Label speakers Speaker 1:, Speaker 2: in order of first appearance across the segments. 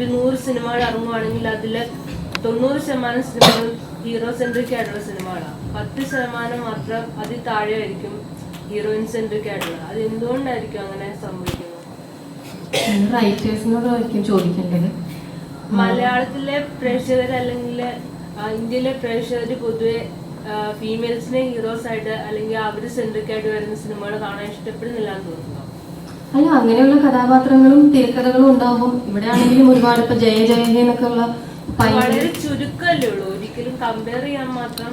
Speaker 1: ഒരു 100 സിനിമകൾ ഇറങ്ങുവാണെങ്കിൽ അതിൽ 90% സിനിമകളും ഹീറോ സെൻട്രിക് ആയിട്ടുള്ള സിനിമകളാണ്. 10% മാത്രം അതിൽ താഴെയായിരിക്കും ഹീറോയിൻ സെൻട്രിക് ആയിട്ടുള്ളത്. അത് എന്തുകൊണ്ടായിരിക്കും അങ്ങനെ സംഭവിക്കുന്നത്?
Speaker 2: റൈറ്റേഴ്സിനോടായിരിക്കും ചോദിക്കേണ്ടത്.
Speaker 1: മലയാളത്തിലെ പ്രേക്ഷകർ അല്ലെങ്കിൽ ഇന്ത്യയിലെ പ്രേക്ഷകർ പൊതുവെ ഫീമെയിൽസിനെ ഹീറോസ് ആയിട്ട് അല്ലെങ്കിൽ അവർ സെൻട്രിക് ആയിട്ട് വരുന്ന സിനിമകൾ കാണാൻ ഇഷ്ടപ്പെടുന്നില്ല എന്ന് തോന്നുന്നു.
Speaker 2: അല്ല, അങ്ങനെയുള്ള കഥാപാത്രങ്ങളും തിരക്കഥകളും ഉണ്ടാവും. ഇവിടെ ആണെങ്കിലും ഒരുപാട് ഇപ്പൊ ജയ ജയ എന്നൊക്കെ ഉള്ള
Speaker 1: വളരെ ചുരുക്കമല്ലേ ഉള്ളൂ, ഒരിക്കലും കമ്പയർ ചെയ്യാൻ മാത്രം.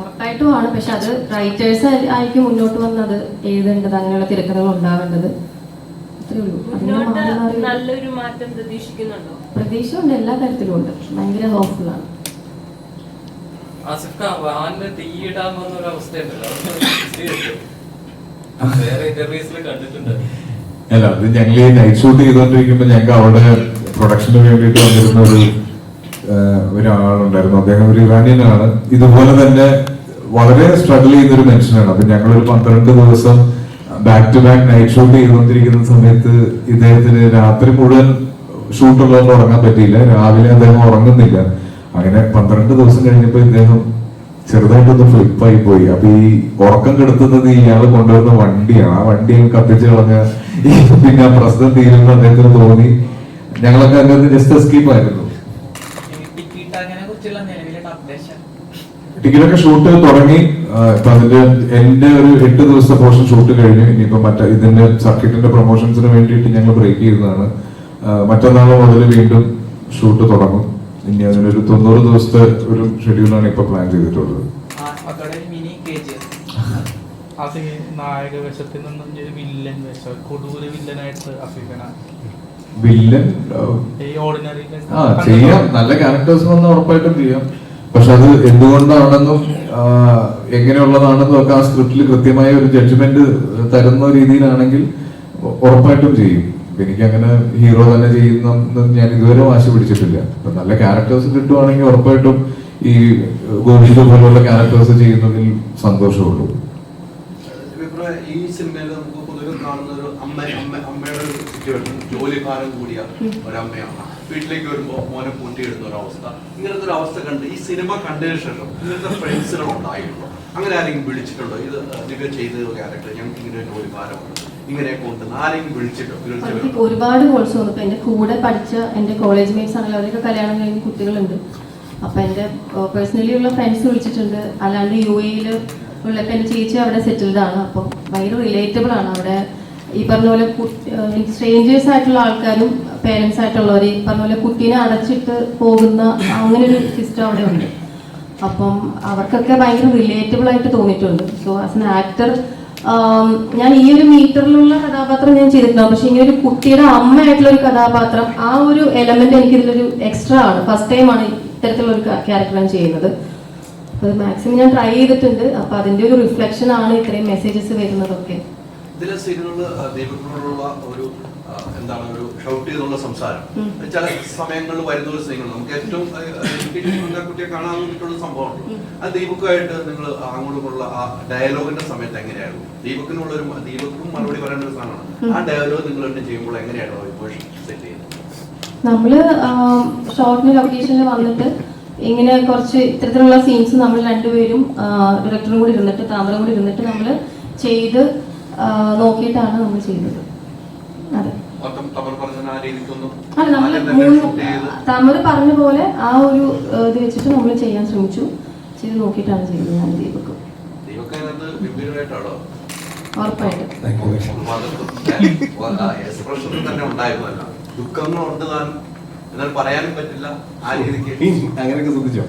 Speaker 2: ഉറപ്പായിട്ടും ആണ്. പക്ഷെ അത് റൈറ്റേഴ്സ് ആയിരിക്കും മുന്നോട്ട് വന്നത് എഴുതേണ്ടത്, അങ്ങനെയുള്ള തിരക്കഥകൾ ഉണ്ടാവേണ്ടത്. അത്രേ ഉള്ളൂ.
Speaker 1: നല്ലൊരു മാറ്റം പ്രതീക്ഷിക്കുന്നുണ്ടോ?
Speaker 2: പ്രതീക്ഷ ഉണ്ട്, എല്ലാ തരത്തിലും ഉണ്ട്. ഭയങ്കര ഹോപ്പ്ഫുൾ ആണ്.
Speaker 3: അല്ല, അത് ഞങ്ങൾ ഈ നൈറ്റ് ഷൂട്ട് ചെയ്തോണ്ടിരിക്കുമ്പോ ഞങ്ങൾക്ക് അവിടെ പ്രൊഡക്ഷന് വേണ്ടിയിട്ട് വന്നിരുന്ന ഒരാളുണ്ടായിരുന്നു. അദ്ദേഹം ഒരു ഇറാനിയനാണ്. ഇതുപോലെ തന്നെ വളരെ സ്ട്രഗിൾ ചെയ്യുന്നൊരു മനുഷ്യനാണ്. അപ്പൊ ഞങ്ങളൊരു 12 ദിവസം back to back night shoot ചെയ്തുകൊണ്ടിരിക്കുന്ന സമയത്ത് ഇദ്ദേഹത്തിന് രാത്രി മുഴുവൻ ഷൂട്ടുള്ളതുകൊണ്ട് ഉറങ്ങാൻ പറ്റിയില്ല. രാവിലെ അദ്ദേഹം ഉറങ്ങുന്നില്ല. അങ്ങനെ 12 ദിവസം കഴിഞ്ഞപ്പോ ഇദ്ദേഹം ചെറുതായിട്ടൊന്ന് ഫ്ലിപ്പായി പോയി. അപ്പൊ ഈ ഉറക്കം കെടുത്തുന്നത് ഇയാള് കൊണ്ടുവരുന്ന വണ്ടിയാണ്. ആ വണ്ടി കത്തിച്ച് കളഞ്ഞ പിന്നെ ആ പ്രശ്നം തീരുമ്പോൾ അദ്ദേഹത്തിന് തോന്നി. ഞങ്ങളൊക്കെ അങ്ങനെ ജസ്റ്റ് എസ്കേപ്പ് ആയിരുന്നു. ടിക്കറ്റൊക്കെ ഷൂട്ട് തുടങ്ങി. ഇപ്പൊ അതിന്റെ എന്റെ ഒരു 8 ദിവസത്തെ പോർഷൻ ഷൂട്ട് കഴിഞ്ഞു. ഇനിയിപ്പോ ഇതിന്റെ സർക്കിട്ടിന്റെ പ്രൊമോഷൻസിന് വേണ്ടിയിട്ട് ഞങ്ങൾ ബ്രേക്ക് ചെയ്യുന്നതാണ്. മറ്റന്നാൾ മുതൽ വീണ്ടും ഷൂട്ട് തുടങ്ങും. ഇനി അതിനൊരു 90 ദിവസത്തെ ഒരു ഷെഡ്യൂളാണ് ഇപ്പൊ പ്ലാൻ ചെയ്തിട്ടുള്ളത്. വില്ലൻ ചെയ്യാം, നല്ല ക്യാരക്ടേഴ്സ് വന്നാൽ ഉറപ്പായിട്ടും ചെയ്യാം. പക്ഷെ അത് എന്തുകൊണ്ടാണെന്നും എങ്ങനെയുള്ളതാണെന്നും ഒക്കെ ആ സ്ക്രിപ്റ്റിൽ കൃത്യമായ ഒരു ജഡ്ജ്മെന്റ് തരുന്ന രീതിയിലാണെങ്കിൽ ഉറപ്പായിട്ടും ചെയ്യും. എനിക്ക് അങ്ങനെ ഹീറോ തന്നെ ചെയ്യുന്ന ഞാൻ ഇതുവരെ വാശി പിടിച്ചിട്ടില്ല. അപ്പൊ നല്ല ക്യാരക്ടേഴ്സ് കിട്ടുവാണെങ്കിൽ ഉറപ്പായിട്ടും ഈ ഗോവിന്ദ പോലുള്ള ക്യാരക്ടേഴ്സ് ചെയ്യുന്നതിൽ സന്തോഷമുള്ളൂ.
Speaker 4: ഈ സിനിമയിൽ നമുക്ക് പൊതുവെ കാണുന്ന ഒരു അമ്മയുടെ ഒരു സിറ്റുവേഷൻ, ജോലിഭാരം കൂടിയ ഒരമ്മയാണ്. വീട്ടിലേക്ക് വരുമ്പോൾ മോനെ കൂട്ടിയിടുന്ന ഒരു അവസ്ഥ. ഇങ്ങനത്തെ ഒരു അവസ്ഥ കണ്ട് ഈ സിനിമ കണ്ടതിന് ശേഷം ഇങ്ങനത്തെ ഫ്രണ്ട്സുകൾ ഉണ്ടായിട്ടുണ്ടോ? അങ്ങനെ ആരെങ്കിലും വിളിച്ചിട്ടുണ്ടോ? ഇത് ദിവ്യ ചെയ്ത ക്യാരക്ടർ ഞങ്ങൾക്ക് ഇങ്ങനെ ജോലിഭാരമുണ്ട് ഇങ്ങനെയൊക്കെ ഉണ്ട് ആരെങ്കിലും വിളിച്ചിട്ടോ?
Speaker 2: ഒരുപാട് കോഴ്സ് വന്നു. ഇപ്പൊ എന്റെ കൂടെ പഠിച്ച എന്റെ കോളേജ് മേറ്റ്സ് ആണല്ലോ, അവരൊക്കെ കല്യാണം കഴിഞ്ഞ കുട്ടികളുണ്ട്. അപ്പൊ എന്റെ പേഴ്സണലി ഉള്ള ഫ്രണ്ട്സ് വിളിച്ചിട്ടുണ്ട്. അല്ലാണ്ട് UAE ഉള്ള ഇപ്പൊ എന്റെ ചേച്ചി അവിടെ സെറ്റിൽഡ് ആണ്. അപ്പം ഭയങ്കര റിലേറ്റബിൾ ആണ് അവിടെ. ഈ പറഞ്ഞ പോലെ സ്ട്രേഞ്ചേഴ്സ് ആയിട്ടുള്ള ആൾക്കാരും പേരൻസ് ആയിട്ടുള്ളവർ ഈ പറഞ്ഞ പോലെ കുട്ടീനെ അടച്ചിട്ട് പോകുന്ന അങ്ങനെ ഒരു സിസ്റ്റം അവിടെ ഉണ്ട്. അപ്പം അവർക്കൊക്കെ ഭയങ്കര റിലേറ്റബിൾ ആയിട്ട് തോന്നിയിട്ടുണ്ട്. സോ ആസ് എൻ ആക്ടർ ഞാൻ ഈ ഒരു മീറ്ററിലുള്ള കഥാപാത്രം ഞാൻ ചെയ്തിട്ടുണ്ടാവും. പക്ഷെ ഇങ്ങനെ ഒരു കുട്ടിയുടെ അമ്മയായിട്ടുള്ള ഒരു കഥാപാത്രം, ആ ഒരു എലമെന്റ് എനിക്ക് ഇതിലൊരു എക്സ്ട്രാ ആണ്. ഫസ്റ്റ് ടൈം ആണ് ഇത്തരത്തിലുള്ള ഒരു ക്യാരക്ടർ ഞാൻ ചെയ്യുന്നത്. അത് മാക്സിമം ഞാൻ ട്രൈ ചെയ്തിട്ടുണ്ട്. അപ്പൊ അതിന്റെ ഒരു റിഫ്ലക്ഷൻ ആണ് ഇത്രയും മെസ്സേജസ് വരുന്നതൊക്കെ.
Speaker 4: ഇതിലെ സീനുകളിൽ ദൈവത്തിനോടുള്ള ഒരു എന്താണ് ഒരു ഷൗട്ട് ചെയ്തുള്ള സംസാരം ചില സമയങ്ങളിൽ വരുന്ന ഒരു സീനുകൾ നമുക്ക് ഏറ്റവും കുട്ടിയെ കാണാൻ വേണ്ടിയിട്ടുള്ള സംഭവമാണ്. അത് ദീപക്കുമായിട്ട് നിങ്ങൾ അങ്ങോട്ടുള്ള ആ ഡയലോഗിന്റെ സമയത്ത് എങ്ങനെയായിരുന്നു? ദീപക്കും മറുപടി പറയേണ്ട ഒരു സാധനമാണ്. ആ ഡയലോഗ് നിങ്ങൾ തന്നെ ചെയ്യുമ്പോൾ എങ്ങനെയാണോ ഇമോഷൻ സെറ്റ് ചെയ്യുന്നത്?
Speaker 2: നമ്മള് ഷോർട്ടിന് ലൊക്കേഷനിൽ വന്നിട്ട് ഇങ്ങനെ കുറച്ച് ഇത്തരത്തിലുള്ള സീൻസ് നമ്മൾ രണ്ടുപേരും ഡയറക്ടറും കൂടി ഇരുന്നിട്ട് താമരം കൂടി ഇരുന്നിട്ട് നമ്മൾ ചെയ്ത് നോക്കിയിട്ടാണ് നമ്മൾ ചെയ്തത്. അതെ, അല്ല നമ്മൾ തമിഴ് പറഞ്ഞ പോലെ ആ ഒരു ഇത് വെച്ചിട്ട് നമ്മൾ ചെയ്യാൻ ശ്രമിച്ചു. ചെയ്ത് നോക്കിയിട്ടാണ് ചെയ്തത്. ഞാൻ ദീപക്ക് ഉറപ്പായിട്ടും
Speaker 4: ദുഃഖങ്ങളുണ്ട് താൻ എന്നാൽ പറയാനും പറ്റില്ല. ആ രീതിക്ക്
Speaker 3: അങ്ങനെയൊക്കെ ശ്രദ്ധിച്ചോ?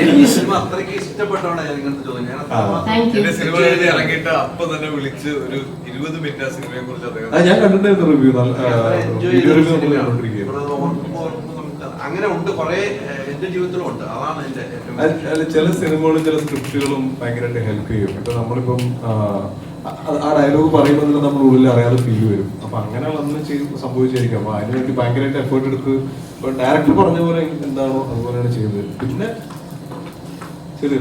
Speaker 4: എനിക്ക് സിനിമ അത്രയ്ക്ക് ഇഷ്ടപ്പെട്ടോണ്ടാണ് ഞാൻ ഇങ്ങനത്തെ ചോദ്യം.
Speaker 5: സിനിമ ഇറങ്ങിയിട്ട് അപ്പൊ തന്നെ വിളിച്ച് ഒരു 20 മിനിറ്റ് ആ സിനിമയെ കുറിച്ച്
Speaker 3: ഞാൻ കണ്ടിട്ടുണ്ടായിരുന്നു റിവ്യൂ.
Speaker 4: അങ്ങനെ ഉണ്ട്, കുറെ എന്റെ ജീവിതത്തിലും ഉണ്ട്. അതാണ് എന്റെ
Speaker 3: ചില സിനിമകളും ചില സ്ക്രിപ്റ്റുകളും ഭയങ്കരമായിട്ട് ഹെൽപ്പ് ചെയ്യും. ഇപ്പൊ നമ്മളിപ്പം ആ ഡയലോഗ് പറയുമ്പോൾ തന്നെ നമ്മുടെ ഉള്ളിൽ അറിയാതെ ഫീൽ വരും. അപ്പൊ അങ്ങനെ വന്ന് സംഭവിച്ചായിരിക്കും. അപ്പൊ അതിനുവേണ്ടി ഭയങ്കരമായിട്ട് എഫേർട്ട് എടുത്ത് ഡയറക്ടർ പറഞ്ഞ പോലെ എന്താണോ അതുപോലെയാണ് ചെയ്തത്. പിന്നെ ചെറിയ